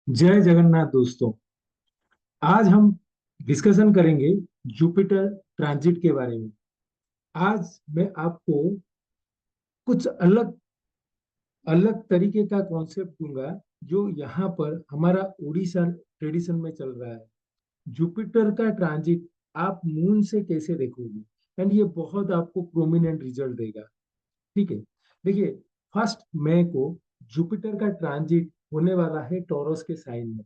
जय जगन्नाथ दोस्तों। आज हम डिस्कशन करेंगे जुपिटर ट्रांजिट के बारे में। आज मैं आपको कुछ अलग अलग तरीके का कॉन्सेप्ट दूंगा जो यहाँ पर हमारा उड़ीसा ट्रेडिशन में चल रहा है। जुपिटर का ट्रांजिट आप मून से कैसे देखोगे, एंड ये बहुत आपको प्रोमिनेंट रिजल्ट देगा। ठीक है, देखिए, 1 मई को जुपिटर का ट्रांजिट होने वाला है टॉरस के साइन में।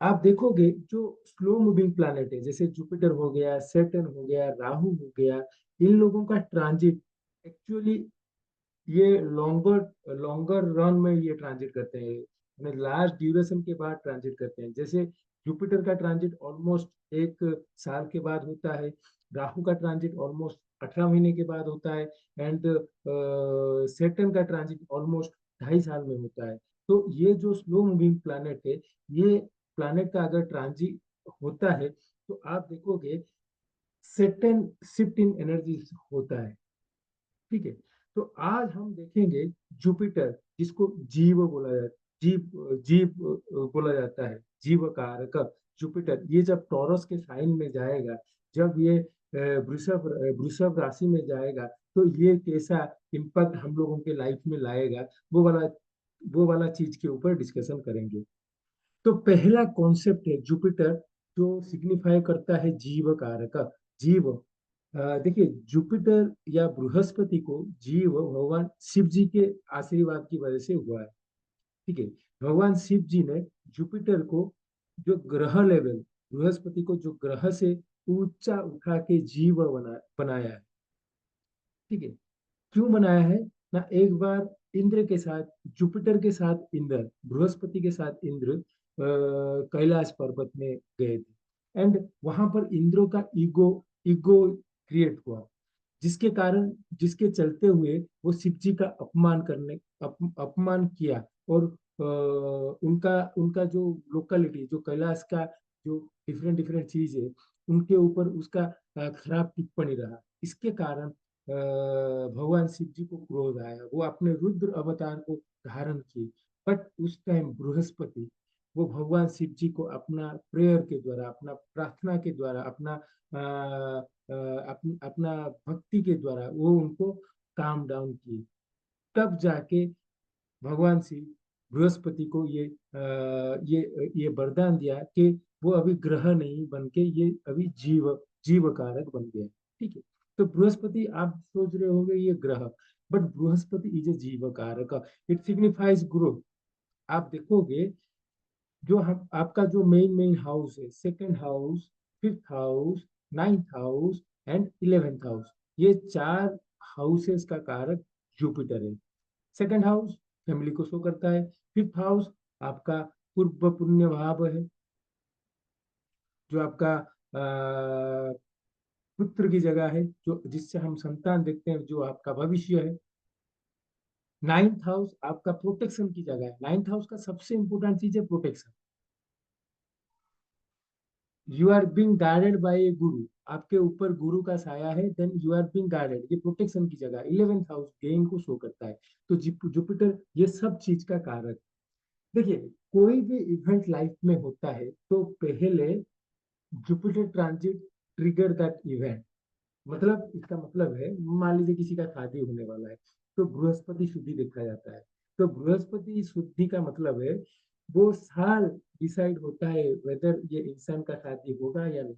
आप देखोगे जो स्लो मूविंग प्लैनेट है जैसे जुपिटर हो गया, सैटर्न हो गया, राहु हो गया, इन लोगों का ट्रांजिट एक्चुअली ये लॉन्गर लॉन्गर रन में ये ट्रांजिट करते हैं, लार्ज ड्यूरेशन के बाद ट्रांजिट करते हैं। जैसे जुपिटर का ट्रांजिट ऑलमोस्ट 1 साल के बाद होता है, राहु का ट्रांजिट ऑलमोस्ट 18 महीने के बाद होता है, एंड सैटर्न का ट्रांजिट ऑलमोस्ट 2.5 साल में होता है। तो ये जो स्लो मूविंग प्लैनेट है, ये प्लैनेट का अगर ट्रांजिट होता है तो आप देखोगे सैटर्न शिफ्ट इन एनर्जी होता है। ठीक है, तो आज हम देखेंगे जुपिटर, जिसको जीव बोला जाता जीव जीव बोला जाता है, जीव कारक जुपिटर, ये जब टॉरस के साइन में जाएगा, जब ये वृषभ राशि में जाएगा, तो ये कैसा इम्पैक्ट हम लोगों के लाइफ में लाएगा, वो वाला चीज के ऊपर डिस्कशन करेंगे। तो पहला कॉन्सेप्ट है जुपिटर, जो सिग्निफाई करता है जीव कारक, जीव। देखिए, जुपिटर या बृहस्पति को जीव भगवान शिव जी के आशीर्वाद की वजह से हुआ है। ठीक है, भगवान शिव जी ने जुपिटर को जो ग्रह लेवल, बृहस्पति को जो ग्रह से ऊंचा उठा के जीव बनाया है। ठीक है, क्यों बनाया है ना, एक बार इंद्र के साथ, जुपिटर के साथ इंद्र, बृहस्पति के साथ इंद्र कैलाश पर्वत में गए थे, एंड वहां पर इंद्रों का ईगो ईगो क्रिएट हुआ, जिसके कारण, जिसके चलते हुए वो शिव जी का अपमान किया, और उनका उनका जो लोकेलिटी, जो कैलाश का जो डिफरेंट डिफरेंट चीज है, उनके ऊपर उसका खराब टिप्पणी रहा। इसके कारण भगवान शिव जी को क्रोध आया, वो अपने रुद्र अवतार को धारण किए। बट उस टाइम बृहस्पति, वो भगवान शिव जी को अपना प्रेयर के द्वारा, अपना प्रार्थना के द्वारा, अपना भक्ति के द्वारा वो उनको काम डाउन किए। तब जाके भगवान शिव बृहस्पति को ये वरदान दिया कि वो अभी ग्रह नहीं बन के ये अभी जीव कारक बन गया। ठीक है, तो बृहस्पति, आप सोच रहे होंगे ये ग्रह, बट बृहस्पति इज ए जीव कारक, इट सिग्निफाइज ग्रोथ। आप देखोगे जो हम आपका जो मेन मेन हाउस है, second house, fifth house, ninth house and 11th house, ये 4 हाउसेस का कारक जुपिटर है। सेकंड हाउस फैमिली को शो करता है, फिफ्थ हाउस आपका पूर्व पुण्य भाव है, जो आपका पुत्र की जगह है, जो जिससे हम संतान देखते हैं, जो आपका भविष्य है। नाइन्थ हाउस आपका प्रोटेक्शन की जगह है, नाइन्थ हाउस का सबसे इंपॉर्टेंट चीज है protection. You are being guided by a guru, आपके ऊपर गुरु का साया है, then you are being guided, ये प्रोटेक्शन की जगह। 11th हाउस गेन को शो करता है। तो जुपिटर ये सब चीज का कारक। देखिए, कोई भी इवेंट लाइफ में होता है तो पहले Jupiter transit trigger that event. मतलब इसका मतलब है, मान लीजिए किसी का शादी होने वाला है, तो बृहस्पति शुद्धि देखा जाता है। तो बृहस्पति शुद्धि का मतलब है वो साल डिसाइड होता है वेदर ये इंसान का शादी होगा या नहीं।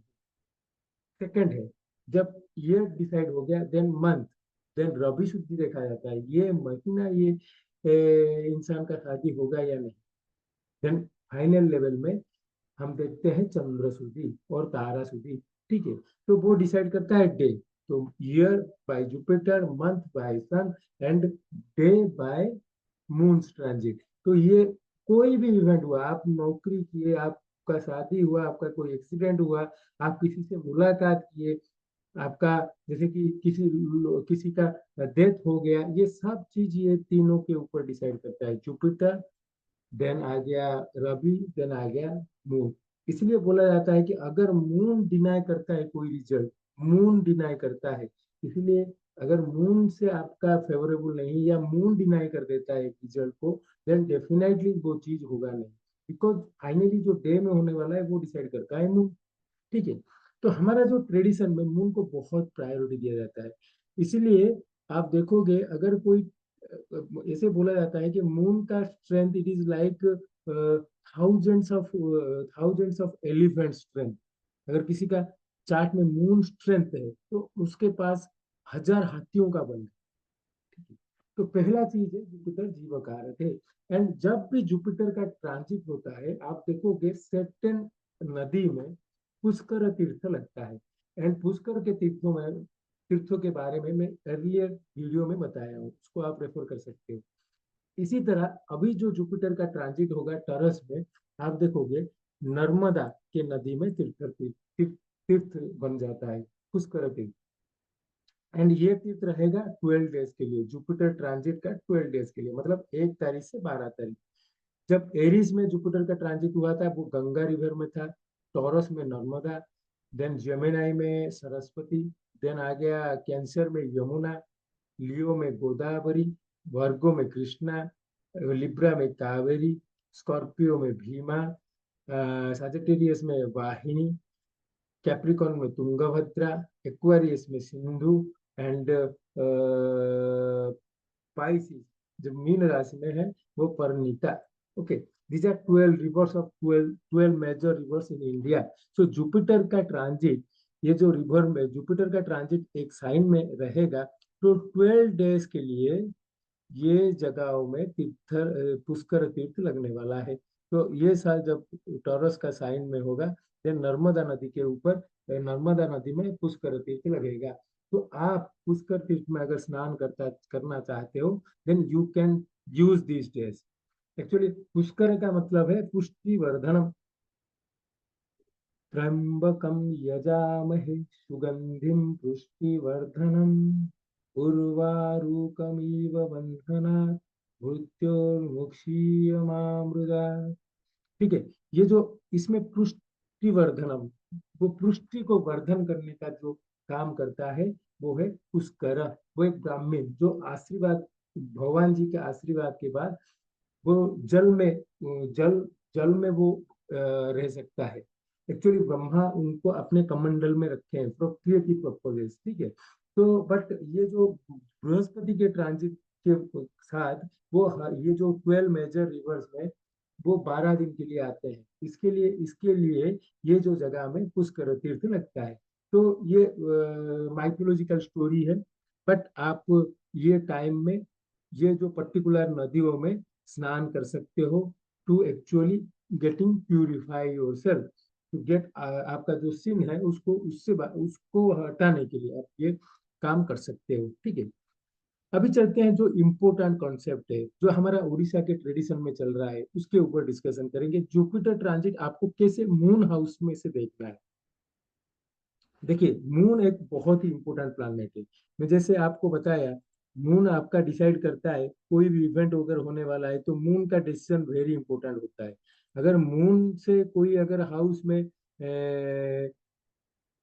सेकंड है, जब ईयर डिसाइड हो गया, देन मंथ, देन रवि शुद्धि देखा जाता है, ये महीना ये इंसान का शादी होगा या नहीं। देन फाइनल लेवल में हम देखते हैं चंद्र शुद्धि और तारा शुद्धि। ठीक है, तो वो डिसाइड करता है डे। तो year by Jupiter, month by sun, and day by moon transit. तो ये कोई भी इवेंट हुआ, आप नौकरी किए, आपका शादी हुआ, आपका कोई एक्सीडेंट हुआ, आप किसी से मुलाकात किए, आपका जैसे कि किसी का डेथ हो गया, ये सब चीज ये तीनों के ऊपर डिसाइड करता है जुपिटर, देन आ गया रवि, देन आ गया मून। इसलिए बोला जाता है कि अगर मून डिनाई करता है कोई रिजल्ट, मून डिनाई करता है, इसलिए अगर मून से आपका फेवरेबल नहीं या मून डिनाई कर देता है रिजल्ट को, देन डेफिनेटली वो चीज होगा नहीं, बिकॉज फाइनली जो डे में होने वाला है वो डिसाइड करता है मून। ठीक है। तो हमारा जो ट्रेडिशन में मून को बहुत प्रायोरिटी दिया जाता है। इसीलिए आप देखोगे, अगर कोई ऐसे बोला जाता है कि मून का strength it is like thousands of elephant strength. अगर किसी का चार्ट में मून स्ट्रेंथ है तो उसके पास 1000 हाथियों का बल है। ठीक है। तो पहला चीज है जुपिटर जीवकारक है। एंड जब भी जुपिटर का ट्रांजिट होता है, आप देखोगे सेटन नदी में पुष्कर तीर्थ लगता है। एंड पुष्कर के तीर्थों के बारे में मैं अर्लियर वीडियो में बताया हूँ, उसको आप रेफर कर सकते हो। इसी तरह अभी जो जुपिटर का ट्रांजिट होगा टरस में, आप देखोगे नर्मदा के नदी में तीर्थ बन जाता है, पुष्कर तीर्थ। एंड ये तीर्थ रहेगा 12 डेज के लिए, जुपिटर ट्रांजिट का 12 डेज के लिए, मतलब 1 तारीख से 12 तारीख। जब एरीज में जुपिटर का ट्रांजिट हुआ था वो गंगा रिवर में था, टॉरस में नर्मदा, देन जेमिनाई में सरस्वती, देन आ गया कैंसर में यमुना, लियो में गोदावरी, वर्गो में कृष्णा, लिब्रा में कावेरी, स्कॉर्पियो में भीमा, साजिटेरियस में वाहिनी, कैप्रिकॉन में तुंगभद्रा, एक्वेरियस में सिंधु, एंड पाइसिस जो मीन राशि में है वो Pranahita. Okay, these are 12 rivers of 12 major rivers in India. So Jupiter का ट्रांजिट, ये जो रिवर में जुपिटर का ट्रांजिट एक साइन में रहेगा, तो 12 डेज के लिए ये जगहों में पुष्कर तीर्थ लगने वाला है। तो ये साल जब टॉरस का साइन में होगा, देन नर्मदा नदी के ऊपर नर्मदा नदी में पुष्कर तीर्थ लगेगा। तो आप पुष्कर तीर्थ में अगर स्नान करना चाहते हो, then you can use this days. Actually Pushkar का मतलब है पुष्टि वर्धनम। त्र्यंबकम यजामहे सुगंधिम पुष्टिवर्धनम उर्वारुकमिव बंधनात् मृत्योर्मुक्षीयमामृता। ठीक है। ये जो इसमें पुष्टिवर्धनम, वो पुष्टि को वर्धन करने का जो काम करता है वो है पुष्कर। वो एक ब्राह्मण जो आशीर्वाद, भगवान जी के आशीर्वाद के बाद वो जल में जल जल में वो रह सकता है। एक्चुअली ब्रह्मा उनको अपने कमंडल में रखे हैं प्रोक्रिएटिव पर्पजेस। ठीक है। तो बट ये जो बृहस्पति के ट्रांजिट के साथ वो ये जो 12 मेजर रिवर्स में वो 12 दिन के लिए आते हैं। इसके लिए ये जो जगह में पुष्कर तीर्थ लगता है। तो ये माइथोलॉजिकल स्टोरी है। बट आप ये टाइम में ये जो पर्टिकुलर नदियों में स्नान कर सकते हो, to actually getting purify your yourself to आपका जो सिन है उसको हटाने के लिए आप ये काम कर सकते हो। ठीक है। अभी चलते हैं जो इम्पोर्टेंट कॉन्सेप्ट है जो हमारा उड़ीसा के ट्रेडिशन में चल रहा है, उसके ऊपर डिस्कशन करेंगे। जुपिटर ट्रांजिट आपको कैसे मून हाउस में से देखना है। देखिए, मून एक बहुत ही इंपॉर्टेंट प्लैनेट है। मैं जैसे आपको बताया, मून आपका डिसाइड करता है कोई भी इवेंट अगर होने वाला है तो मून का डिसीजन वेरी इंपॉर्टेंट होता है। अगर मून से कोई अगर हाउस में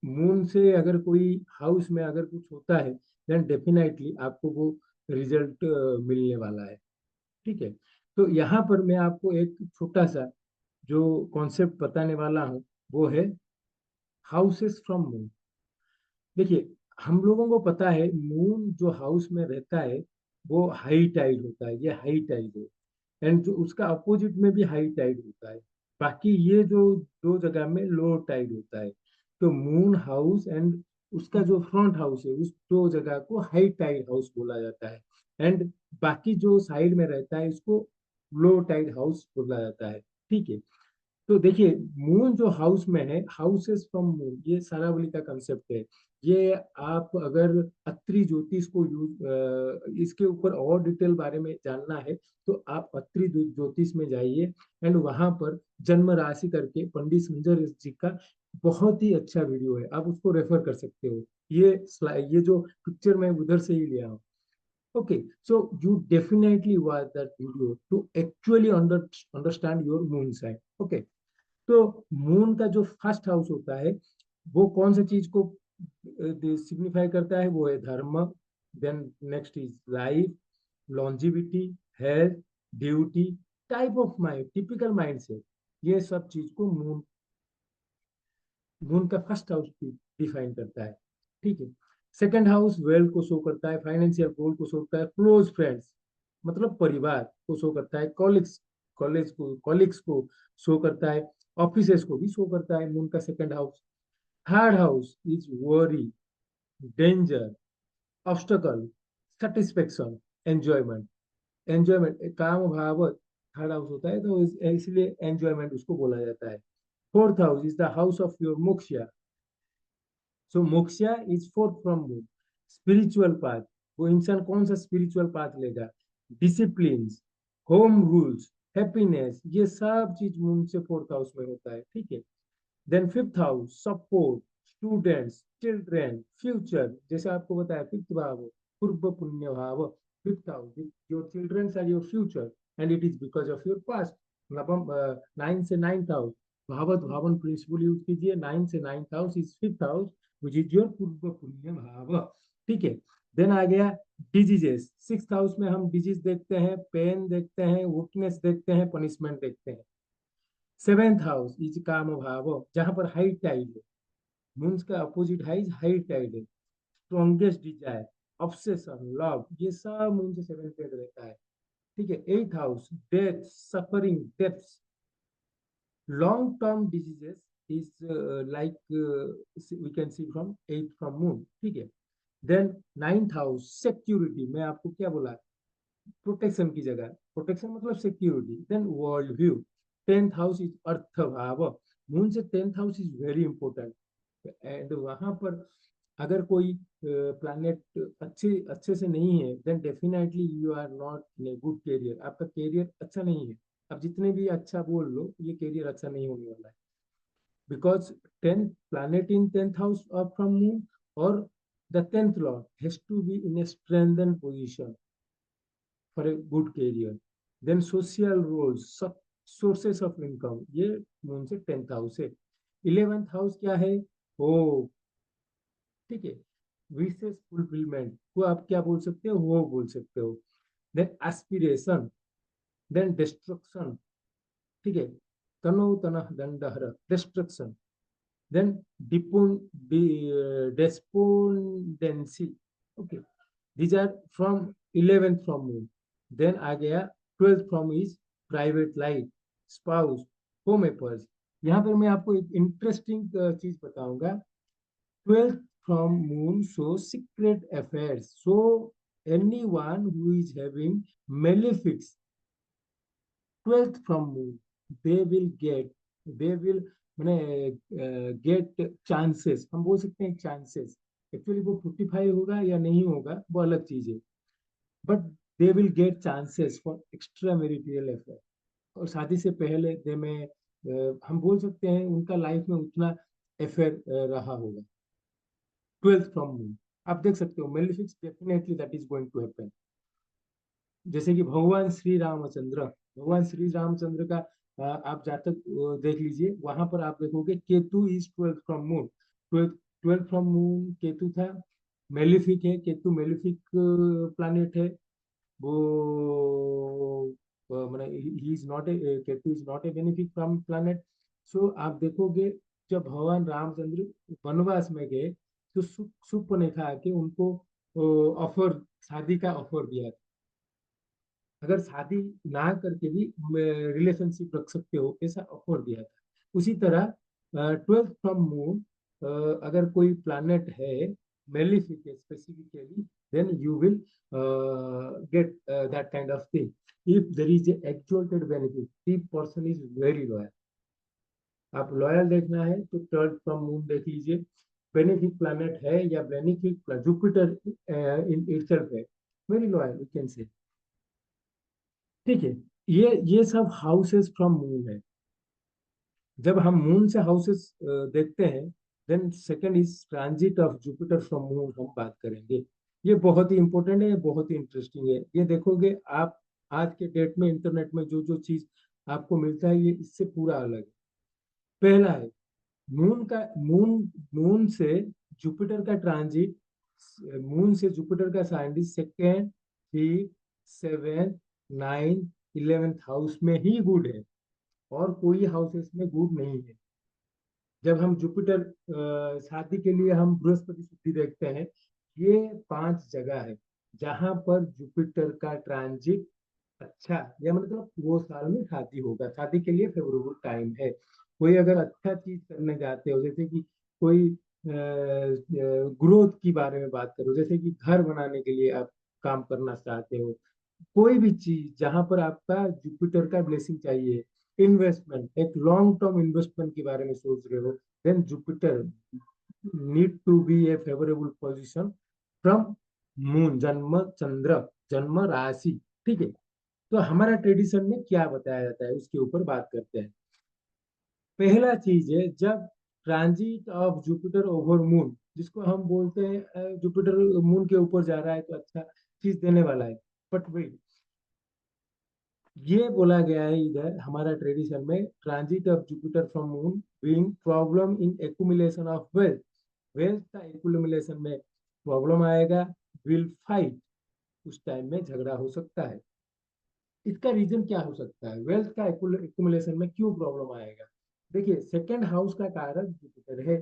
मून से अगर कोई हाउस में अगर कुछ होता है, देन डेफिनेटली आपको वो रिजल्ट मिलने वाला है। ठीक है। तो यहाँ पर मैं आपको एक छोटा सा जो कॉन्सेप्ट बताने वाला हूँ वो है हाउसेस फ्रॉम मून। देखिए, हम लोगों को पता है मून जो हाउस में रहता है वो हाई टाइड होता है, ये हाई टाइड है। एंड जो उसका अपोजिट में भी हाई टाइड होता है। बाकी ये जो दो जगह में लो टाइड होता है। तो मून हाउस एंड उसका जो फ्रंट हाउस है उस दो जगह को हाई टाइड हाउस बोला जाता है। एंड बाकी जो साइड में रहता है इसको लो टाइड हाउस बोला जाता है। ठीक है। तो देखिए, मून जो हाउस में है, हाउसेस फ्रॉम मून, ये सारावली का कंसेप्ट है। ये आप अगर अत्रि ज्योतिष को इसके ऊपर और डिटेल बारे में जानना है तो आप अत्रि ज्योतिष में जाइए। एंड वहां पर जन्म राशि करके पंडित संजय जी का बहुत ही अच्छा वीडियो है, आप उसको रेफर कर सकते हो। ये जो पिक्चर मैं उधर से ही लिया हूँ। Okay, so you definitely watch that video to actually understand your moon sign. Okay, तो मून का जो फर्स्ट हाउस होता है वो कौन सा चीज को सिग्निफाई करता है, वो है dharma, then next is life, longevity, health, duty, type of mind, typical mindset, ये सब चीज को मून मून का फर्स्ट हाउस डिफाइन करता है। ठीक है। सेकंड हाउस वेल्थ को शो करता है, फाइनेंशियल गोल को शो करता है, क्लोज फ्रेंड्स मतलब परिवार को शो करता है, कॉलिग्स को शो करता है, ऑफिसेस को भी शो करता है मून का second house. Third house is worry, danger, obstacle, satisfaction, enjoyment. Enjoyment काम भाव थर्ड हाउस होता है, तो इसलिए एंजॉयमेंट उसको बोला जाता है। Fourth house is the house of your मोक्ष। सो मोक्ष is fourth from moon, spiritual path. वो इंसान कौन सा स्पिरिचुअल पाथ लेगा, डिसिप्लिन, होम रूल्स, हैप्पीनेस, ये सब चीज मून से फोर्थ हाउस में होता है। ठीक है। Then fifth house support, students, children, future, जैसे आपको बताया फिफ्थ भाव पूर्व पुण्य भाव, fifth house, your children are your future and it is because of your past. मतलब नाइन से नाइन्थ हाउस, भावत भावन प्रिंसिपल यूज कीजिए, नाइन से ninth house is fifth house which is your पूर्व पुण्य भाव। ठीक है। देन आ गया डिजीजेस। सिक्स हाउस में हम डिजीज देखते हैं, पेन देखते हैं, वीकनेस देखते हैं, पनिशमेंट देखते हैं। सेवेंथ हाउस इज काम भाव, जहां पर हाई टाइड है, मून का अपोजिट हाई टाइड है, स्ट्रॉन्गेस्ट डिजायर, ऑब्सेशन, लव, ये सब मून से सेवेंथ पे रहता है। ठीक है। Eight house death, suffering, deaths, long term diseases is like we can see from eight from moon. ठीक है। देन नाइन्थ हाउस सिक्योरिटी, मैं आपको क्या बोला, प्रोटेक्शन की जगह, प्रोटेक्शन मतलब security. Then world view, tenth house is अर्थ भाव, मून से tenth house is very important. And वहां पर अगर कोई प्लैनेट अच्छे अच्छे से नहीं है, then definitely you are not in a good career, आपका कैरियर अच्छा नहीं है। अब जितने भी अच्छा बोल लो, ये कैरियर अच्छा नहीं होने वाला है, because tenth planet in tenth house of from moon, और the tenth lord has to be in a strengthen position for a good career. Then social roles, sources of income, ये मून से tenth house है। Eleventh house क्या है, ओ, ठीक है, विशेष fulfilment को आप क्या बोल सकते हो, वो बोल सकते हो। देन एस्पिरेशन, देन डिस्ट्रक्शन, ठीक है, तनो तनह दंडहर, डिस्ट्रक्शन। देन डिपोन despondency, okay, these are from 11th from moon. Then आ गया 12th from is private life, spouse, home affairs. यहाँ पर मैं आपको एक इंटरेस्टिंग चीज बताऊंगा। 12th from moon shows secret affairs. So anyone who is having malefics 12th from moon, they will मैंने गेट चांसेस, हम बोल सकते हैं चांसेस। एक्चुअली वो 45 होगा या नहीं होगा वो अलग चीज है, but they will get chances for extra marital affair. और शादी से पहले दे में हम बोल सकते हैं उनका लाइफ में उतना अफेयर रहा होगा। 12th फ्रॉम मून, आप देख सकते हो malefics, definitely that is going to happen. जैसे कि भगवान श्री रामचंद्र का आप जातक देख लीजिए, वहां पर आप देखोगे Ketu is 12th from moon. 12th from moon Ketu था, मेलिफिक है, केतु मेलिफिक प्लैनेट है। वो मैंने ही is not a, Ketu is not a benefic from planet. So आप देखोगे जब भगवान रामचंद्र वनवास में गए, तो सुपर्णखा आके उनको ऑफर, शादी का ऑफर दिया था, अगर शादी ना करके भी रिलेशनशिप रख सकते हो, ऐसा ऑफर दिया था। उसी तरह 12th फ्रॉम मून, अगर कोई प्लैनेट है malefic specifically, then you will get that kind of thing. If there is a exalted benefit, the person is very loyal. आप लॉयल देखना है तो 12th फ्रॉम मून देख लीजिए। बेनिफिक प्लैनेट है या बेनिफिक जुपिटर इन इटसेल्फ है, very loyal you can say. ठीक है। ये सब हाउसेस फ्रॉम मून है। जब हम मून से हाउसेस देखते हैं, then second is transit of Jupiter from moon, हम बात करेंगे। ये बहुत ही इंपॉर्टेंट है, बहुत ही इंटरेस्टिंग है। ये देखोगे आप, आज के डेट में इंटरनेट में जो जो चीज आपको मिलता है, ये इससे पूरा अलग है। पहला है मून का, मून से जुपिटर का ट्रांजिट मून से जुपिटर का scientist second, three, seven, nine, 11th house में ही गुड है, और कोई हाउसेस में गुड नहीं है। जब हम जुपिटर शादी के लिए हम बृहस्पति शुद्धि देखते हैं, ये 5 जगह है जहां पर जुपिटर का ट्रांजिट अच्छा, या मतलब वो साल में शादी होगा, शादी के लिए फेवरेबल टाइम है। कोई अगर अच्छा चीज करने जाते हो, जैसे कि कोई ग्रोथ की बारे में बात करो, जैसे कि घर बनाने के लिए आप काम करना चाहते हो, कोई भी चीज जहां पर आपका जुपिटर का ब्लेसिंग चाहिए, इन्वेस्टमेंट, एक लॉन्ग टर्म इन्वेस्टमेंट के बारे में सोच रहे हो, then Jupiter need to be a favourable position from moon, जन्म चंद्र, जन्म राशि। ठीक है, तो हमारा ट्रेडिशन में क्या बताया जाता है उसके ऊपर बात करते हैं। पहला चीज है, जब transit of Jupiter over moon, जिसको हम बोलते हैं जुपिटर मून के ऊपर जा रहा है तो अच्छा चीज देने वाला है, बट वेट, ये बोला गया है इधर हमारा ट्रेडिशन में, transit of Jupiter from moon being problem in accumulation of wealth, wealth का एक्यूमुलेशन में प्रॉब्लम आएगा, विल फाइट, उस टाइम में झगड़ा हो सकता है। इसका रीजन क्या हो सकता है, वेल्थ का एक्यूमुलेशन में क्यों प्रॉब्लम आएगा? देखिए, सेकंड हाउस का कारक जुपिटर है,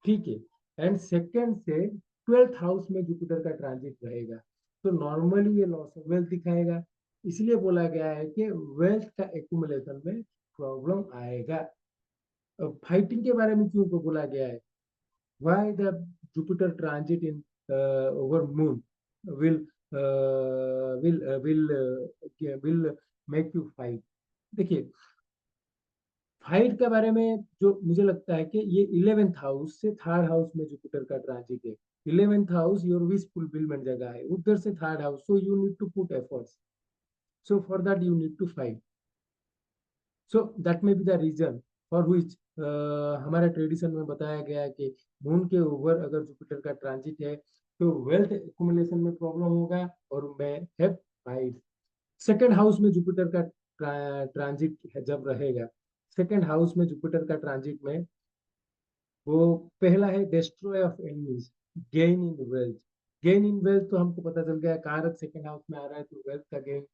ठीक है, एंड सेकंड से 12th हाउस में जुपिटर का ट्रांजिट रहेगा, तो नॉर्मली ये लॉस ऑफ वेल्थ दिखाएगा। इसलिए बोला गया है कि वेल्थ का एक्यूमुलेशन में प्रॉब्लम आएगा। फाइटिंग के बारे में क्यों को बोला गया है, why the Jupiter transit in over moon will will make you fight. देखिए, फाइट के बारे में जो मुझे लगता है कि ये 11th हाउस से थर्ड हाउस में जुपिटर का ट्रांजिट है। 11th house your wish fulfilment जगह है, उधर से third house, so you need to put efforts, so for that you need to fight. So that may be the reason for which हमारे tradition में बताया गया है कि मून के ऊपर अगर जुपिटर का ट्रांजिट है तो वेल्थ एक्युमुलेशन में प्रॉब्लम होगा और मैं हैव फाइट। सेकेंड हाउस में जुपिटर का ट्रांजिट जब रहेगा, सेकेंड हाउस में जुपिटर का ट्रांजिट में वो पहला है destroy of enemies, gain in wealth. Gain in wealth तो हमको पता चल गया, कारक सेकेंड हाउस में आ रहा है तो वेल्थ का गेन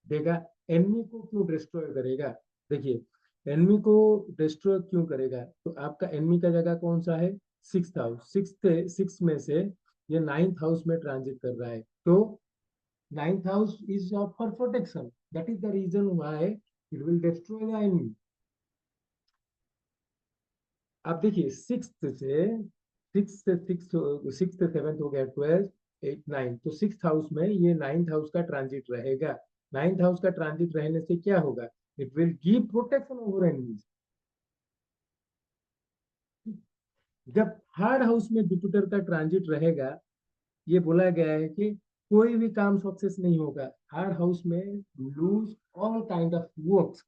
देगा। एनिमी को क्यों डिस्ट्रॉय करेगा? देखिए, एनिमी को डिस्ट्रॉय क्यों करेगा, तो आपका एनिमी का जगह कौन सा है, सिक्स हाउस, सिक्स में से ये 9th हाउस में ट्रांजिट कर रहा है, तो 9th house is for protection, that is the reason why it will destroy the enemy. अब देखिए, सिक्स से सेवेंथ हो गया, 12, 8, 9, तो 6th हाउस में ये 9th हाउस का ट्रांजिट रहेगा। 9th हाउस का ट्रांजिट रहने से क्या होगा, it will give protection over enemies. जब थर्ड हाउस में जुपिटर का ट्रांजिट रहेगा, ये बोला गया है कि कोई भी काम सक्सेस नहीं होगा, थर्ड हाउस में lose all kind of works,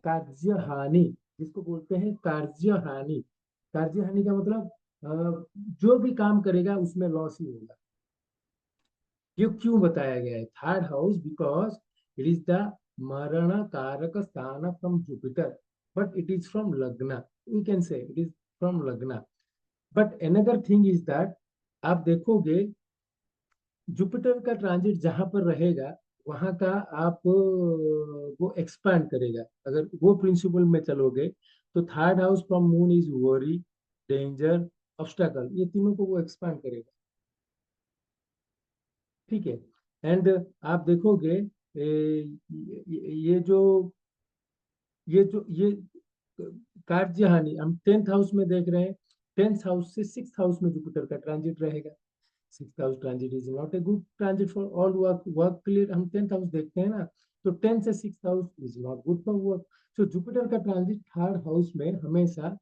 कार्य हानि, जिसको बोलते हैं कार्य हानि। कार्य हानि का मतलब जो भी काम करेगा उसमें लॉस ही होगा। ये क्यों बताया गया है, third house because it is the मरण कारक स्थान from Jupiter, but it is from lagna, we can say it is from lagna. But another thing is that, आप देखोगे जुपिटर का ट्रांजिट जहां पर रहेगा वहां का आप वो एक्सपैंड करेगा, अगर वो प्रिंसिपल में चलोगे, तो third house from moon is worry, danger, obstacle, ये तीनों को वो एक्सपैंड करेगा। ठीक है, एंड आप देखोगे ये जो ये कार्य हानि हम 10th हाउस में देख रहे हैं, 10th हाउस से 6th हाउस में जुपिटर का ट्रांजिट रहेगा। 6th house transit is not a good transit for all work, work के लिए हम 10th हाउस देखते हैं ना, तो 10th से 6th house is not good for work. So Jupiter का ट्रांजिट थर्ड हाउस में हमेशा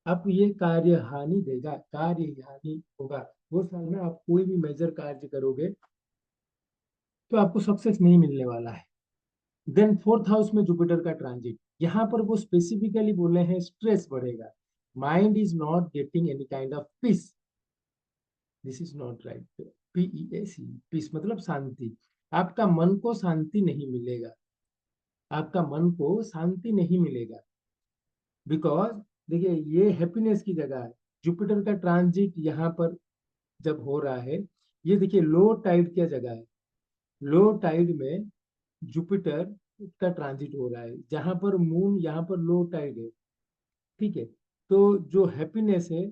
आप ये कार्य हानि देगा, कार्य हानि होगा, वो साल में आप कोई भी मेजर कार्य करोगे तो आपको सक्सेस नहीं मिलने वाला है। देन फोर्थ हाउस में जुपिटर का ट्रांजिट, यहाँ पर वो स्पेसिफिकली बोले हैं स्ट्रेस बढ़ेगा, mind is not getting any kind of peace, this is not right. P E A C, peace मतलब शांति, आपका मन को शांति नहीं मिलेगा, आपका मन को शांति नहीं मिलेगा, बिकॉज देखिए ये हैप्पीनेस की जगह है, जुपिटर का ट्रांजिट यहाँ पर जब हो रहा है, ये देखिए लो टाइड क्या जगह है, लो टाइड में जुपिटर का ट्रांजिट हो रहा है, जहां पर मून यहाँ पर लो टाइड है। ठीक है, तो जो हैप्पीनेस है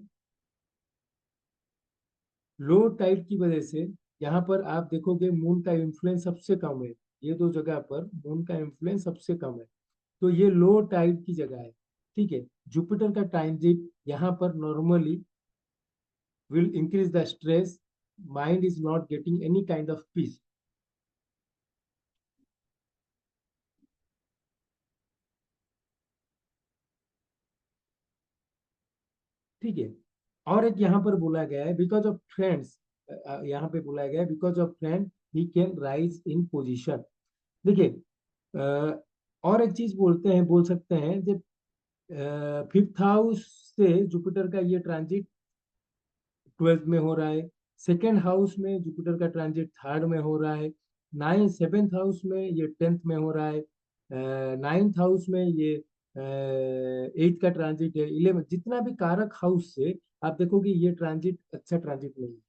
लो टाइड की वजह से, यहाँ पर आप देखोगे मून का इन्फ्लुएंस सबसे कम है, ये दो जगह पर मून का इन्फ्लुएंस सबसे कम है, तो ये लो टाइड की जगह है। ठीक है, जुपिटर का ट्रांजिट यहाँ पर normally will increase the stress, mind is not getting any kind of peace। ठीक है, और एक यहाँ पर बोला गया है बिकॉज ऑफ फ्रेंड्स, यहाँ पे बोला गया है because of friend he can rise in position. देखिए और एक चीज बोलते हैं, बोल सकते हैं जब फिफ्थ हाउस से जुपिटर का ये ट्रांजिट ट्वेल्थ में हो रहा है, सेकेंड हाउस में जुपिटर का ट्रांजिट थर्ड में हो रहा है, नाइन सेवेंथ हाउस में ये टेंथ में हो रहा है, नाइन्थ हाउस में ये एट्थ का ट्रांजिट है, इलेवन, जितना भी कारक हाउस से आप देखोगे ये ट्रांजिट अच्छा ट्रांजिट नहीं है।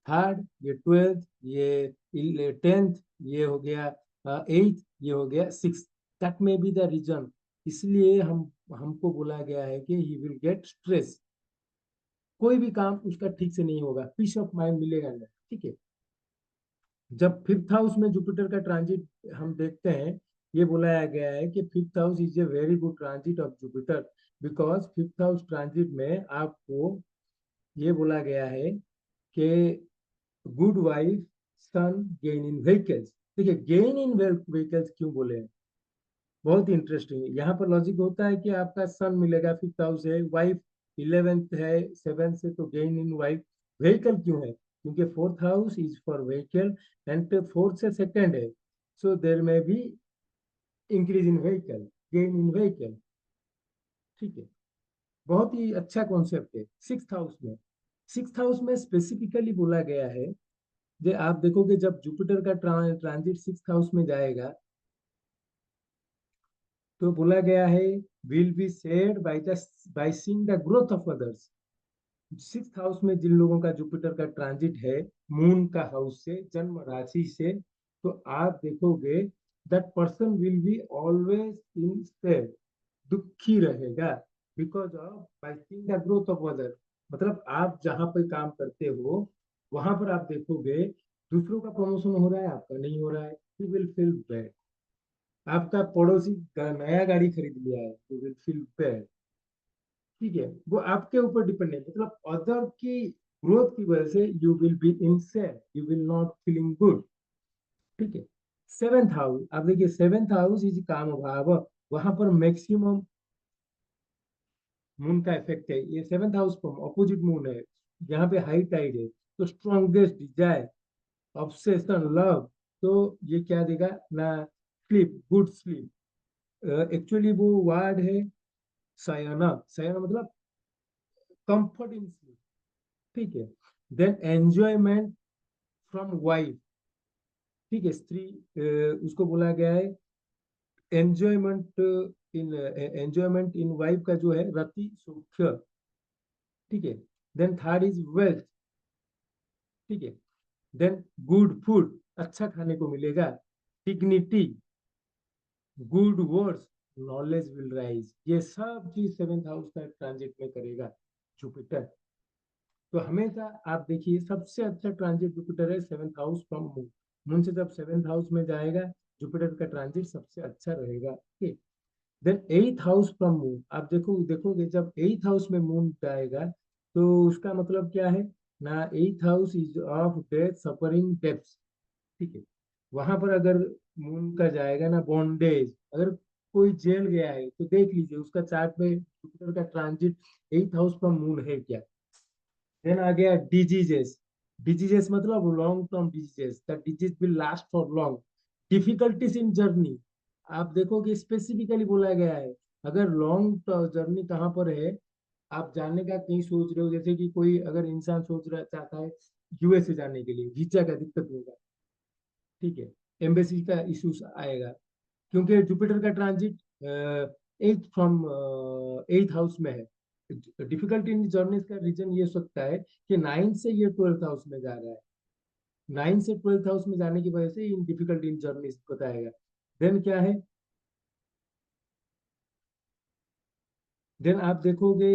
थर्ड, ये ट्वेल्थ, ये टेंथ, ये हो गया एट्थ, ये हो गया सिक्स, दैट में बी द रीजन। इसलिए हम हमको बोला गया है कि ही विल गेट स्ट्रेस, कोई भी काम उसका ठीक से नहीं होगा, पीस ऑफ माइंड मिलेगा नहीं। ठीक है, जब फिफ्थ हाउस में जुपिटर का ट्रांजिट हम देखते हैं, ये बुलाया गया है कि fifth house is a very good transit of Jupiter, because fifth house transit में आपको ये बोला गया है कि good wife son gain in vehicles. देखिए गेन इन व्हीकल्स क्यों बोले हैं, बहुत ही इंटरेस्टिंग है। यहाँ पर लॉजिक होता है कि आपका सन मिलेगा, फिफ्थ हाउस है, वाइफ इलेवेंथ है, सेवेंथ से, तो गेन इन वाइफ। व्हीकल क्यों है, क्योंकि fourth house is for vehicle, and fourth से सेकंड है, सो देर में भी increase in vehicle, gain in vehicle. ठीक है, बहुत ही अच्छा कॉन्सेप्ट है। सिक्स हाउस में, सिक्स हाउस में स्पेसिफिकली बोला गया है, जो आप देखोगे जब जुपिटर का ट्रांजिट सिक्स हाउस में जाएगा, तो बोला गया है will be shared by seeing the growth of others. Six house में जिन लोगों का जुपिटर का ट्रांजिट है मून का हाउस से, जन्म राशि से, तो आप देखोगे that person will be always in sad, दुखी रहेगा, because of by seeing the growth of other. मतलब आप जहां पर काम करते हो वहां पर आप देखोगे दूसरों का प्रमोशन हो रहा है, आपका नहीं हो रहा है, यू विल फील बैड। आपका पड़ोसी नया गाड़ी खरीद लिया है, यू विल फील बैड। ठीक है, वो आपके ऊपर डिपेंड है, मतलब अदर की ग्रोथ की वजह से you will be in sad, you will not feeling good. ठीक है, सेवेंथ हाउस, आप देखिए सेवेंथ हाउस इज काम भाव, वहां पर मैक्सिमम मून का इफेक्ट है। ये सेवेंथ हाउस पर अपोजिट मून है, यहाँ पे हाई टाइड है, तो स्ट्रॉन्गेस्ट डिजायर, ऑब्सेशन, लव, तो ये क्या देगा ना, स्लीप, गुड स्लीप। एक्चुअली वो वर्ड है सयाना, सयाना मतलब कंफर्ट इन स्लीप। ठीक है, देन एंजॉयमेंट फ्रॉम वाइफ। ठीक है, स्त्री, उसको बोला गया है enjoyment in, enjoyment in wife का जो है रति सुख। ठीक है, देन थर्ड इज वेल्थ। ठीक है, देन गुड फूड, अच्छा खाने को मिलेगा, dignity, good words, knowledge will rise, ये सब चीज सेवेंथ हाउस का ट्रांजिट में करेगा जुपिटर। तो हमेशा आप देखिए सबसे अच्छा ट्रांजिट जुपिटर है seventh house from moon, moon से जब सेवेंथ हाउस में जाएगा जुपिटर का ट्रांजिट सबसे अच्छा रहेगा। ठीक, देन एथ हाउस फ्रॉम मून, आप देखोगे जब एथ हाउस में मून जाएगा, तो उसका मतलब क्या है ना, एथ house is of death, suffering, depth. ठीक है, वहां पर अगर मून का जाएगा ना, बॉन्डेज, अगर कोई जेल गया है तो देख लीजिए उसका चार्ट में जुपिटर का ट्रांजिट एथ हाउस फ्रॉम मून है क्या। देन आ गया डिजीजेस, डिजीजेस मतलब long term diseases, that disease will last for long, difficulties in journey, आप देखोगे स्पेसिफिकली बोला गया है, अगर लॉन्ग जर्नी कहाँ पर है, आप जाने का कहीं सोच रहे हो, जैसे कि कोई अगर इंसान सोच रहा चाहता है यूएसए जाने के लिए, वीजा का दिक्कत होगा। ठीक है, एम्बेसी का इशूज आएगा, क्योंकि जुपिटर का transit eight from eight house में है, डिफिकल्टी इन जर्नीज का रीजन ये हो सकता है कि 9 से ये 12th हाउस में जा रहा है। 9 से 12th हाउस में जाने की वजह से इन डिफिकल्टी इन जर्नीज बताएगा। देन क्या है, देन आप देखोगे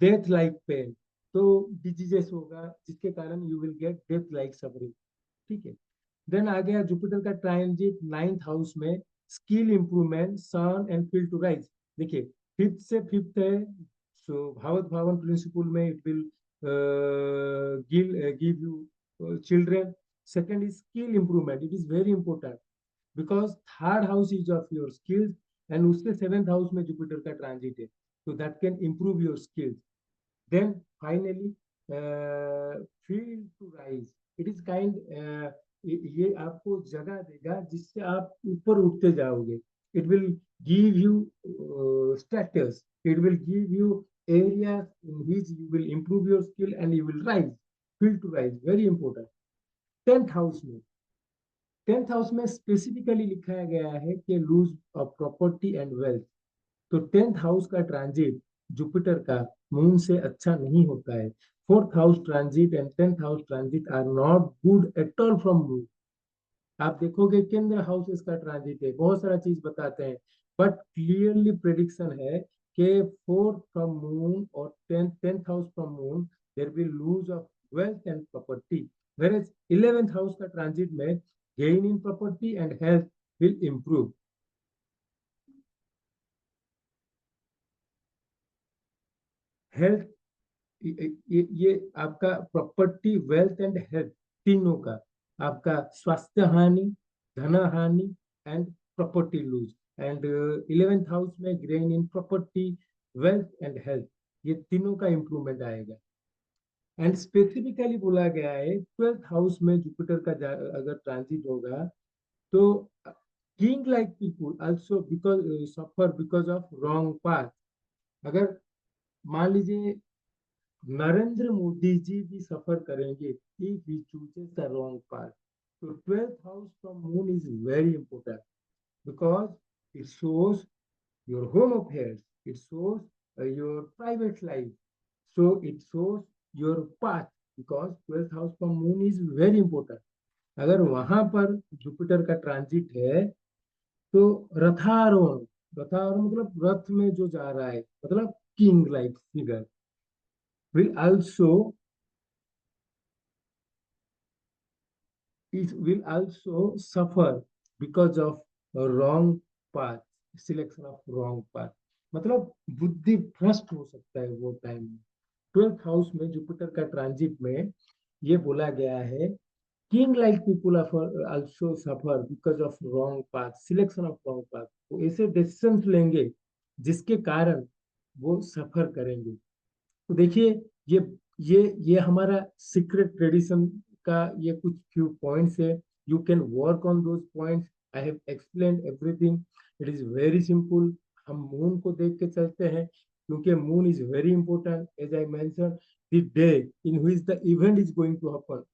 डेथ लाइक पेन, तो डिजीजेस होगा जिसके कारण you will get death like suffering. ठीक है। देन आ गया जुपिटर का ट्रांजिट 9th हाउस में, skill improvement, son and feel to rise. देखिए, फिफ्थ से फिफ्थ है, सो भावत भावन प्रिंसिपल में it will give you children. Second is skill improvement, it is very important because third house is of your skills, and उसके seventh house में Jupiter का transit है, तो that can improve your skills. Then finally feel to rise, it is kind, ये आपको जगह देगा जिससे आप ऊपर उठते जाओगे। It will give you status, it will give you areas in which you will improve your skill and you will rise, feel to rise, very important। 10th house में, 10th हाउस में स्पेसिफिकली लिखा गया है कि lose of property and wealth. तो 10th house का transit Jupiter का moon से अच्छा नहीं होता है। 4th house transit and 10th house transit are not good at all from moon. आप देखोगे केंद्र हाउसेस का ट्रांजिट है, बहुत सारा चीज बताते हैं, बट क्लियरली प्रेडिक्शन है कि फोर्थ फ्रॉम मून और tenth house from moon there will lose of wealth and property. Whereas 11th house का ट्रांजिट में gain in property and health will improve। Health, ये आपका प्रॉपर्टी, वेल्थ एंड हेल्थ, तीनों का, आपका स्वास्थ्य हानि, धन हानि and property lose. And 11th house में grain in property, wealth and health, ये तीनों का इंप्रूवमेंट आएगा। एंड स्पेसिफिकली बोला गया है 12th हाउस में जुपिटर का अगर ट्रांजिट होगा तो king like people also because suffer because of wrong path. अगर मान लीजिए नरेंद्र मोदी जी भी सफर करेंगे if he chooses the wrong path। तो 12th house from moon is very important because it shows your home affairs, it shows your private life, so it shows your path because 12th house from moon is very important। अगर वहां पर Jupiter का transit है तो रथारोहण, रथारोहण मतलब रथ में जो जा रहा है, मतलब king like figure will also, it will also suffer because of a wrong path, selection of wrong path। मतलब बुद्धि भ्रष्ट हो सकता है वो टाइम में। 12th हाउस में जुपिटर का ट्रांजिट में ये बोला गया है, king like people also suffer because of wrong path, selection of wrong path. वो ऐसे डिसीजंस लेंगे जिसके कारण वो सफर करेंगे। तो देखिए, ये ये हमारा सीक्रेट ट्रेडिशन का ये कुछ फ्यू पॉइंट्स है। You can work on those points, I have explained everything, it is very simple. हम मून को देख के चलते हैं क्योंकि moon is very important, as I mention the day in which the event is going to happen.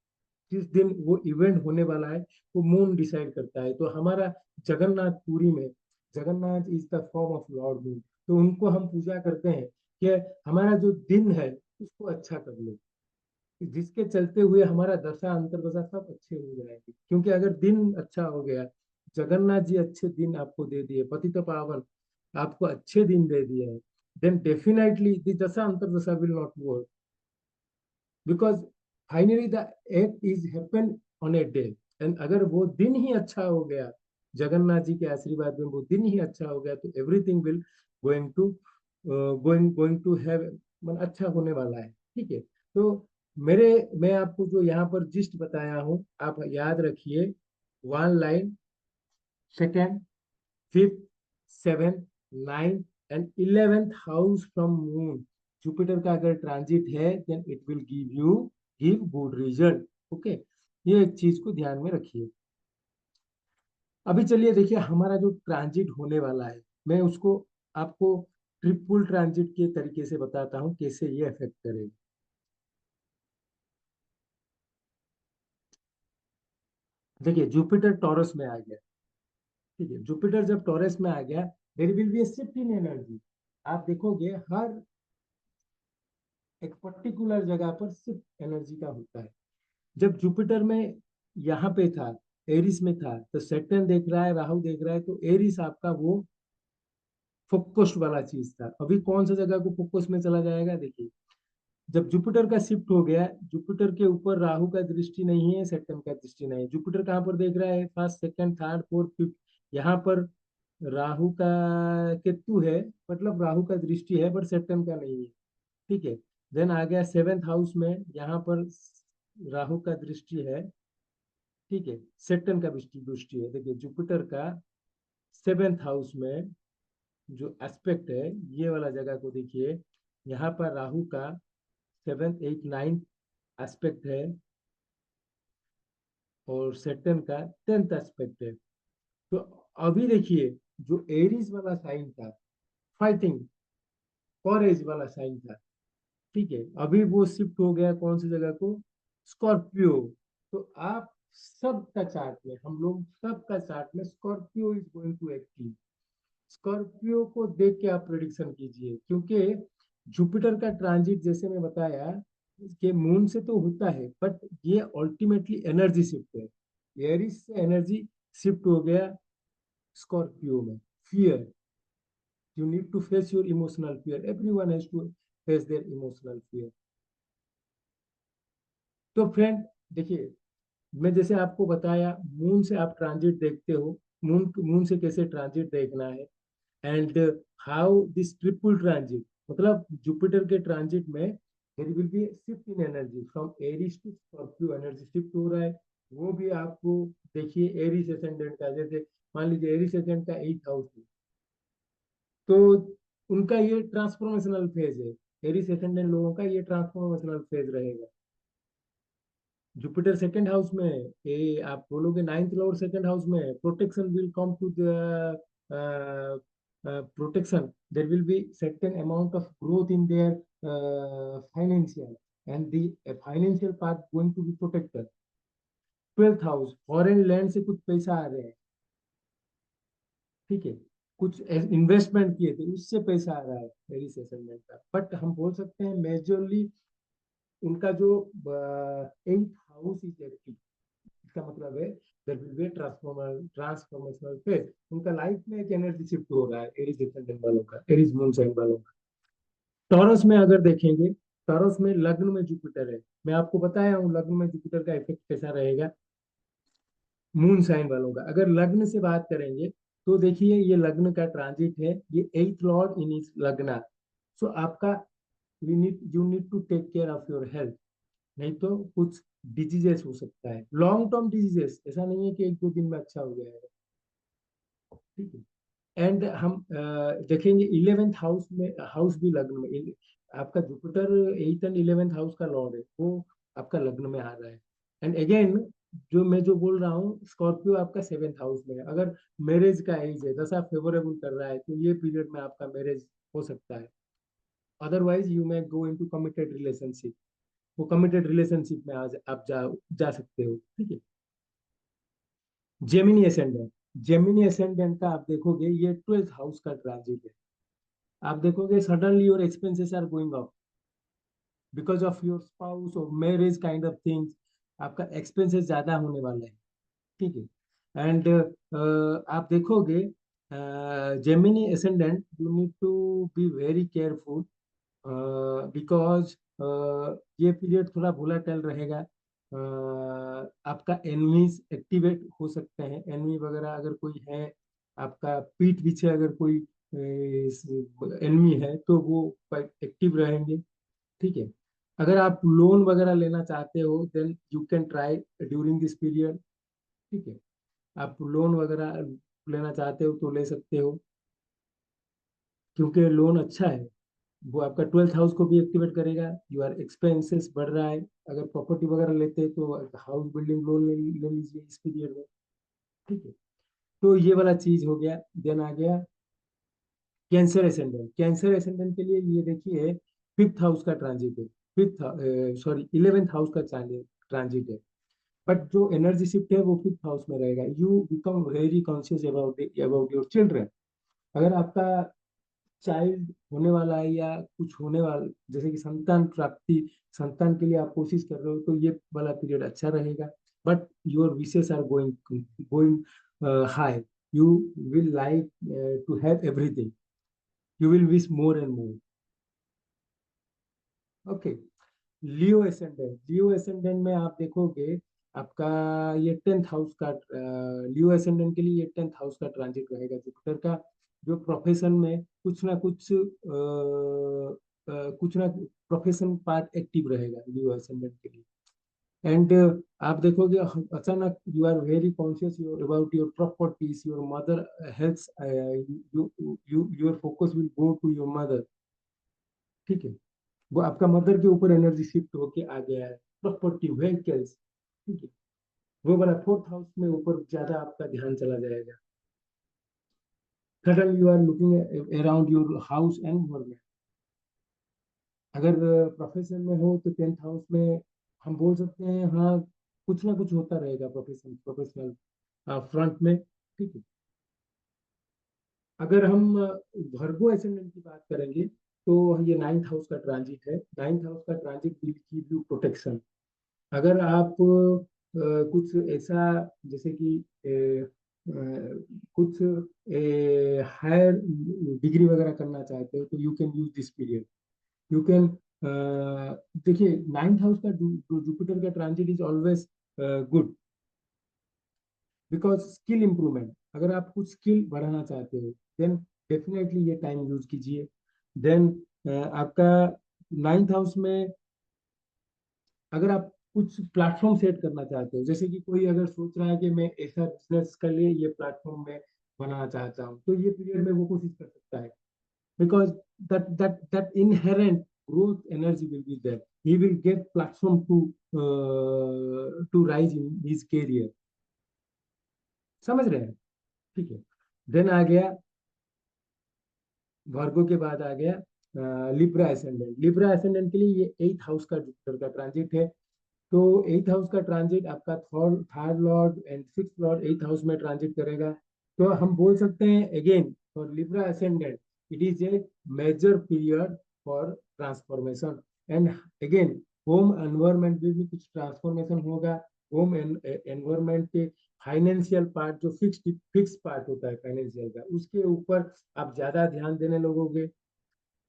जिस दिन वो इवेंट होने वाला है वो मून डिसाइड करता है। तो हमारा जगन्नाथ पुरी में, Jagannath is the form of Lord moon, तो उनको हम पूजा करते हैं कि हमारा जो दिन है उसको अच्छा कर लो, जिसके चलते हुए हमारा दशा अंतर्दशा सब अच्छे हो जाएंगे। क्योंकि अगर दिन अच्छा हो गया, जगन्नाथ जी अच्छे दिन आपको दे दिए, पतित पावन आपको अच्छे दिन दे दिए हैं, then definitely the dasha antardasha will not work because finally the act is happen on a day. And अगर वो दिन ही अच्छा हो गया, जगन्नाथ जी के आशीर्वाद में वो दिन ही अच्छा हो गया, तो everything will going to going going to have, मन अच्छा होने वाला है। ठीक है। तो मेरे मैं आपको जो यहाँ पर जिस्ट बताया हूँ आप याद रखिए। One line, second, fifth, seventh, ninth and 11th house from moon, Jupiter का अगर ट्रांजिट है then it will give good result. Okay, ये एक चीज को ध्यान में रखिए। अभी चलिए देखिए हमारा जो ट्रांजिट होने वाला है, मैं उसको आपको ट्रिपल ट्रांजिट के तरीके से बताता हूँ कैसे ये अफेक्ट करेगा। देखिए, जुपिटर टॉरस में आ गया। ठीक है, जुपिटर जब टॉरस में आ गया, there will be a shift in energy. आप देखोगे हर एक पर्टिकुलर जगह पर सिर्फ एनर्जी का होता है। जब जुपिटर में यहाँ पे था, एरिस में था, तो सैटर्न देख रहा है, राहु देख रहा है, तो एरिस आपका वो फोकस वाला चीज था। अभी कौन सा जगह को फोकस में चला जाएगा देखिए। जब जुपिटर का शिफ्ट हो गया, जुपिटर के ऊपर राहु का दृष्टि नहीं है, सैटर्न का दृष्टि नहीं है। जुपिटर कहाँ पर देख रहा है? First, second, third, fourth, fifth. यहाँ पर राहु का केतु है, मतलब राहु का दृष्टि है, बट सैटर्न का नहीं है। ठीक है। देन आ गया सेवेंथ हाउस में, यहाँ पर राहु का दृष्टि है। ठीक है। सैटर्न का दृष्टि दृष्टि है। देखिए जुपिटर का सेवेंथ हाउस में जो एस्पेक्ट है, ये वाला जगह को देखिए। यहाँ पर राहु का सेवेंथ, एट, नाइन्थ एस्पेक्ट है, और सैटर्न का टेंथ एस्पेक्ट है। तो अभी देखिए, जो एरीज वाला साइन था, फाइटिंग कॉरेज वाला साइन था, ठीक है, अभी वो शिफ्ट हो गया कौन सी जगह को? स्कॉर्पियो। तो आप सबका चार्ट में, हम लोग सबका चार्ट में Scorpio is going to active. Scorpio को देख के आप प्रेडिक्शन कीजिए, क्योंकि जुपिटर का ट्रांजिट जैसे मैं बताया कि मून से तो होता है, बट ये अल्टीमेटली एनर्जी शिफ्ट है। एरिस से एनर्जी शिफ्ट हो गया स्कॉर्पियो में। Fear, you need to face your emotional fear, everyone has to face their emotional fear। तो फ्रेंड देखिए, मैं जैसे आपको बताया, मून से आप ट्रांजिट देखते हो, मून मून से कैसे ट्रांजिट देखना है, and how this triple transit, मतलब जुपिटर के ट्रांजिट में there will be shift in energy from Aries to Scorpio, energy shift हो रहा है। वो भी आपको देखिए, एरिस एसेंडेंट का, जैसे मान लीजिए एरिस एसेंडेंट का 8 हाउस है, तो उनका ये ट्रांसफॉर्मेशनल फेज है। एरिस एसेंडेंट लोगों का ये ट्रांसफॉर्मेशनल फेज रहेगा। जुपिटर सेकंड हाउस में, ये आप बोलोगे नाइन्थ लॉर्ड सेकंड हाउस में, protection will come to the protection, there will be certain amount of growth in their financial, and the financial part going to be protected। Twelfth house, foreign land से कुछ पैसा आ रहे हैं, ठीक है, कुछ investment किए थे, उससे पैसा आ रहा है मेरी सेटलमेंट का। बट हम बोल सकते हैं मेजरली उनका जो एट हाउस इज एक्टिव, इसका मतलब है there will be transformational phase. उनका लाइफ में एक एनर्जी शिफ्ट हो रहा है, एरिस डिपेंडेंट वालों का, एरिस मून साइन वालों का। टॉरस में अगर देखेंगे, टॉरस में लग्न में जुपिटर है। मैं आपको बताया हूँ लग्न में जुपिटर का इफेक्ट कैसा रहेगा मून साइन वालों का। अगर लग्न से बात करेंगे, तो देखिए ये लग्न का ट्रांजिट है, ये एथ लॉर्ड इन इज लग्ना। सो आपका you need to take care of your health, नहीं तो कुछ डिजीजेस हो सकता है, लॉन्ग टर्म डिजीजेस। ऐसा नहीं है कि एक दो दिन में अच्छा हो जाएगा, ठीक है। एंड हम देखेंगे इलेवेंथ हाउस में, हाउस भी लग्न में, आपका Jupiter eight and eleventh house का लॉर्ड है, वो आपका लग्न में आ रहा है। एंड अगेन, जो मैं जो बोल रहा हूँ, स्कॉर्पियो आपका सेवेंथ हाउस में है। अगर मैरिज का एज है, दशा फेवरेबल कर रहा है, तो ये पीरियड में आपका मैरिज हो सकता है। Otherwise you may go into committed relationship, वो कमिटेड रिलेशनशिप में आज आप जा सकते हो, ठीक है। जेमिनी असेंडेंट, जेमिनी असेंडेंट का आप देखोगे ये ट्वेल्थ हाउस का ट्रांजिट है। आप देखोगे suddenly your expenses are going up because of your spouse और मैरिज काइंड ऑफ थिंग्स। आपका एक्सपेंसेस ज्यादा होने वाला है, ठीक है। एंड आप देखोगे Gemini ascendant, you need to be very careful, because ये पीरियड थोड़ा वोलाटाइल रहेगा। आपका एनमीज एक्टिवेट हो सकते हैं, एनमी वगैरह अगर कोई है, आपका पीठ पीछे अगर कोई एनमी है, तो वो एक्टिव रहेंगे, ठीक है। अगर आप लोन वगैरह लेना चाहते हो, then you can try during this period, ठीक है। आप लोन वगैरह लेना चाहते हो तो ले सकते हो, क्योंकि लोन अच्छा है। वो आपका ट्वेल्थ हाउस को भी एक्टिवेट करेगा, योर एक्सपेंसेस बढ़ रहा है। अगर प्रॉपर्टी वगैरह लेते हैं तो हाउस बिल्डिंग लोन ले लीजिए इस पीरियड में, ठीक है। तो ये वाला चीज हो गया। देन आ गया कैंसर एसेंडेंट। कैंसर एसेंडेंट के लिए ये देखिए, फिफ्थ हाउस का ट्रांजिट है, फिफ्थ, सॉरी, इलेवेंथ हाउस का ट्रांजिट है। बट जो एनर्जी शिफ्ट है वो फिफ्थ हाउस में रहेगा। You become very conscious about your children. अगर आपका चाइल्ड होने वाला है या कुछ होने वाला, जैसे कि संतान प्राप्ति, संतान के लिए आप कोशिश कर रहे हो, तो ये वाला पीरियड अच्छा रहेगा। But your wishes are going going high, you will like to have everything, you will wish more and more. Okay. Leo ascendant, Leo ascendant में आप देखोगे आपका ये 10th हाउस का, लियो एसेंडेंट के लिए ये 10th हाउस का ट्रांजिट रहेगा जुपिटर का, जो प्रोफेशन में कुछ ना प्रोफेशन पार्ट एक्टिव रहेगा लियो एसेंडेंट के लिए। एंड आप देखोगे अचानक you are very conscious your about your properties, your mother health, you you your focus will go to your mother. ठीक है, वो आपका मदर के ऊपर एनर्जी शिफ्ट होके आ गया है, प्रॉपर्टी व्हीकल्स। ठीक है, वो वाला 4th हाउस में ऊपर ज्यादा आपका ध्यान चला जाएगा। Suddenly you are looking around your house and environment. अगर प्रोफेशन में हो तो 10th हाउस में हम बोल सकते हैं, हाँ कुछ ना कुछ होता रहेगा प्रोफेशनल फ्रंट में। ठीक है, अगर हम वर्गो एसेंडेंट की बात करेंगे तो ये 9th हाउस का ट्रांजिट है। 9th हाउस का transit will give you protection. अगर आप कुछ ऐसा, जैसे कि कुछ हायर डिग्री वगैरह करना चाहते हो, तो you can use this period, you can. देखिए 9th हाउस का जुपिटर का transit is always good, because skill improvement, अगर आप कुछ स्किल बढ़ाना चाहते हो देन डेफिनेटली ये टाइम यूज कीजिए। देन आपका 9th हाउस में अगर आप कुछ प्लेटफॉर्म सेट करना चाहते हो, जैसे कि कोई अगर सोच रहा है कि मैं ऐसा बिजनेस के लिए ये प्लेटफॉर्म में बनाना चाहता हूँ, तो ये पीरियड में वो कोशिश कर सकता है, because that inherent growth energy will be there, he will get platform to rise in his career। समझ रहे हैं? ठीक है, देन आ गया वर्गो के बाद आ गया लिब्रा एसेंडेंट। लिब्रा एसेंडेंट के लिए ये 8th हाउस का जुपिटर का ट्रांजिट है। तो 8th हाउस का ट्रांजिट आपका third lord and 6th lord 8th house में ट्रांजिट करेगा। तो हम बोल सकते हैं again for Libra ascendant it is a major period for transformation. And again home environment में भी कुछ ट्रांसफॉर्मेशन होगा। होम एनवायरमेंट के फाइनेंशियल पार्ट, जो फिक्स पार्ट होता है फाइनेंशियल का, उसके ऊपर आप ज्यादा ध्यान देने लगोगे।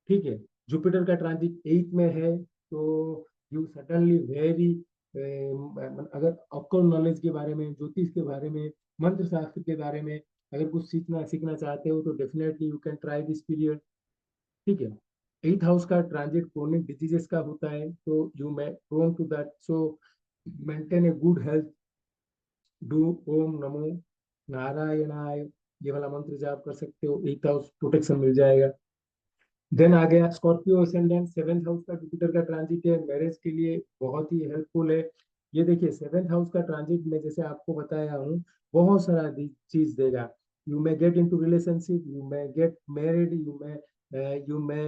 ठीक है, जुपिटर का ट्रांजिट 8th में है, तो यू सडनली वेरी, अगर ऑक्कल नॉलेज के बारे में, ज्योतिष के बारे में, मंत्र शास्त्र के बारे में अगर कुछ सीखना सीखना चाहते हो, तो definitely you can try this period. ठीक है, 8th हाउस का ट्रांजिट क्रोनिक डिजीजेस का होता है, तो you may prone to that, so maintain a good health, do ओम नमो नारायणाय, ये वाला मंत्र जाप कर सकते हो, 8th हाउस प्रोटेक्शन मिल जाएगा। देन आ गया स्कॉर्पियो असेंडेंट, 7th हाउस का जुपिटर का ट्रांजिट है, मैरिज के लिए बहुत ही हेल्पफुल है। ये देखिए 7th हाउस का ट्रांजिट में जैसे आपको बताया हूँ, बहुत सारा चीज देगा। You may get into relationship, you may get married, you may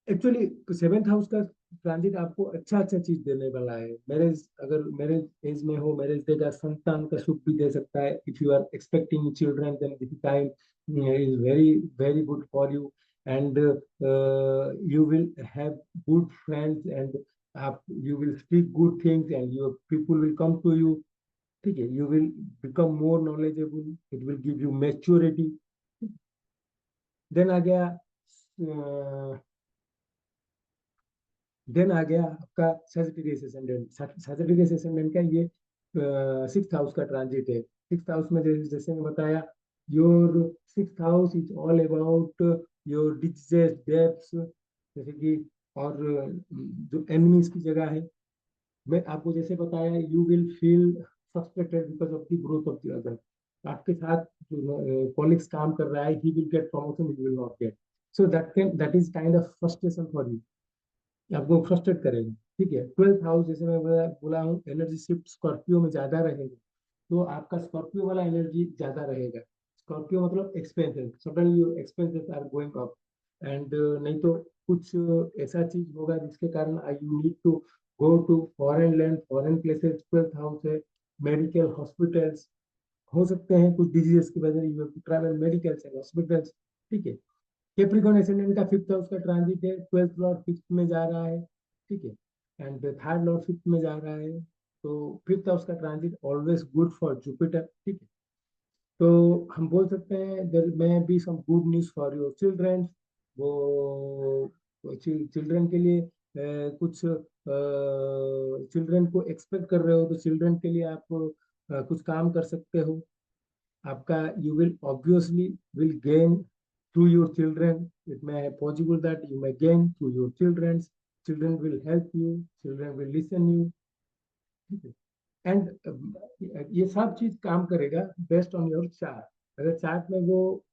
actually 7th house का ट्रांजिट आपको अच्छा अच्छा चीज देने वाला है। मैरिज, अगर मैरिज एज में हो, मैरिज देगा, संतान का सुख भी दे सकता है। If you are expecting children then this time is very very good for you. And you will have good friends, and आप you will speak good things and your people will come to you. ठीक है, you will become more knowledgeable, it will give you maturity. Then आ गया then आ गया आपका Sagittarius ascendant. Sagittarius ascendant का ये 6th हाउस का ट्रांजिट है। 6th हाउस में जैसे मैं बताया, your 6th house is all about your diseases, deaths, जैसे कि, और जो एनिमीज की जगह है, मैं आपको जैसे बताया, you will feel frustrated because of the growth of the other. आपके साथ जो कॉलिग्स काम कर रहा है, he will get promotion, he will not gate, so that is kind of frustration for you, आपको फ्रस्ट्रेट करेगा। ठीक है, 12th हाउस जैसे मैं बोला हूँ, एनर्जी शिफ्ट स्कॉर्पियो में ज्यादा रहेगा, तो आपका स्कॉर्पियो वाला एनर्जी ज्यादा रहेगा। स्कॉर्पियो मतलब expenses, suddenly your expenses are going up. And नहीं तो कुछ ऐसा चीज होगा जिसके कारण you need to go to foreign land, foreign places, 12th house है, मेडिकल हॉस्पिटल्स, हो सकते हैं कुछ डिजीजेस की वजह से you have to travel medicals and hospitals. ठीक है। कैप्रिकॉन एसेंडेंट का फिफ्थ हाउस का ट्रांजिट है, 12th लॉर्ड फिफ्थ में जा रहा है। ठीक है। एंड थर्ड लॉर्ड फिफ्थ में जा रहा है। तो फिफ्थ हाउस का transit always good for Jupiter. ठीक है। तो हम बोल सकते हैं there may be some good news for your children. वो चिल्ड्रन के लिए कुछ चिल्ड्रन को एक्सपेक्ट कर रहे हो तो चिल्ड्रन के लिए आप कुछ काम कर सकते हो। आपका you will obviously will gain through your children. It may possible that you may gain through your children. Children will help you, children will listen you. And ये सब चीज काम करेगा बेस्ड ऑन योर चार्ट। अगर chart में वो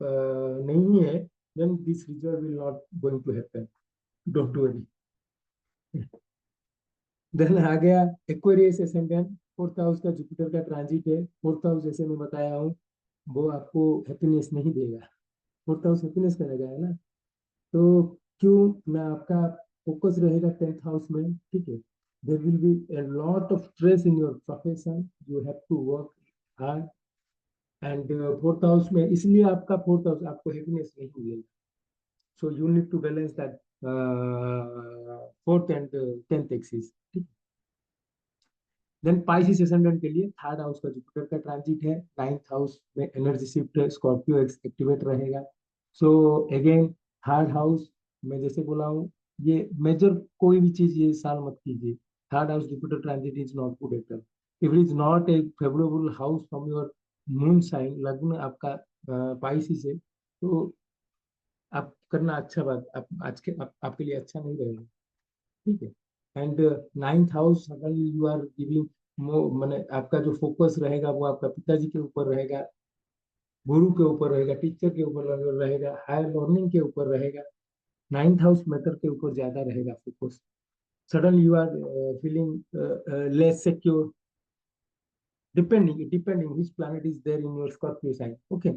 नहीं है then this result will not going to happen. Don't worry. Then आ गया एक्वेरियस एसेंडेंट, फोर्थ हाउस का जुपिटर का ट्रांजिट है। फोर्थ हाउस जैसे मैं बताया हूँ वो आपको हैप्पीनेस नहीं देगा। फोर्थ हाउस हैप्पीनेस का जगह है ना। तो क्यों ना आपका फोकस रहेगा 10th हाउस में। ठीक है। There will be a lot of stress in your profession, you have to work hard। And fourth house में इसलिए आपका फोर्थ हाउस आपको हैप्पीनेस नहीं मिलेगा। So you need to balance that fourth and 10th axis. Then Pisces ascendant के लिए third house का Jupiter का ट्रांजिट है। 9th हाउस में एनर्जी शिफ्ट स्कॉर्पियो एक्टिवेट रहेगा। सो अगेन थर्ड हाउस में जैसे बोला हूँ ये मेजर कोई भी चीज ये साल मत कीजिए। Third house Jupiter transit is not good at all. If it is not a favourable house from your moon sign, लग्न आपका पाइसिस है, तो आप करना अच्छा बात आज के आपके लिए अच्छा नहीं रहेगा। ठीक है। एंड 9th हाउस अगर यू आर गिविंग मैंने आपका जो फोकस रहेगा वो आपका पिताजी के ऊपर रहेगा, गुरु के ऊपर रहेगा, टीचर के ऊपर रहेगा, हायर लर्निंग के ऊपर रहेगा। 9th हाउस मैटर के ऊपर ज्यादा रहेगा focus. Suddenly you are feeling less secure depending which planet is there in your Scorpio sign. Okay.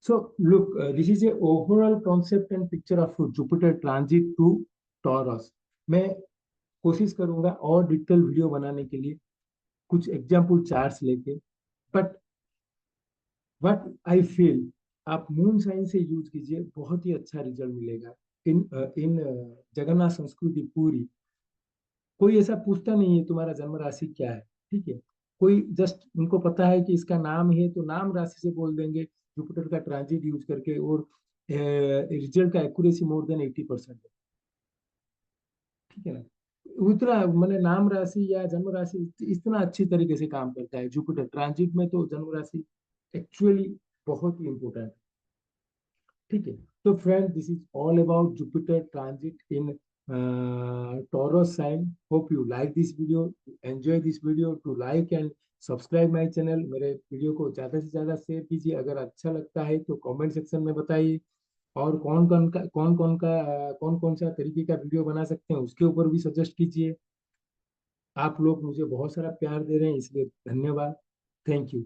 So look, this is a overall concept and picture of Jupiter transit to Taurus. मैं कोशिश करूंगा और detail video बनाने के लिए कुछ example charts लेके। But what I feel आप मून साइन से यूज कीजिए, बहुत ही अच्छा रिजल्ट मिलेगा। इन जगन्नाथ संस्कृति पूरी कोई ऐसा पूछता नहीं है तुम्हारा जन्म राशि क्या है। ठीक है। कोई जस्ट उनको पता है कि इसका नाम है तो नाम राशि से बोल देंगे जुपिटर का ट्रांजिट यूज करके, और रिजल्ट का एक्यूरेसी मोर देन 80% है। ठीक है ना। उतना मैंने नाम राशि या जन्म राशि इतना अच्छी तरीके से काम करता है जुपिटर ट्रांजिट में, तो जन्म राशि एक्चुअली बहुत ही इंपॉर्टेंट है। ठीक है। तो friend this is all about Jupiter transit in Taurus sign. Hope you like this video, enjoy this video। to like and subscribe my channel. मेरे वीडियो को ज़्यादा से ज़्यादा शेयर कीजिए। अगर अच्छा लगता है तो कमेंट सेक्शन में बताइए। और कौन कौन सा तरीके का वीडियो बना सकते हैं उसके ऊपर भी सजेस्ट कीजिए। आप लोग मुझे बहुत सारा प्यार दे रहे हैं इसलिए धन्यवाद। Thank you.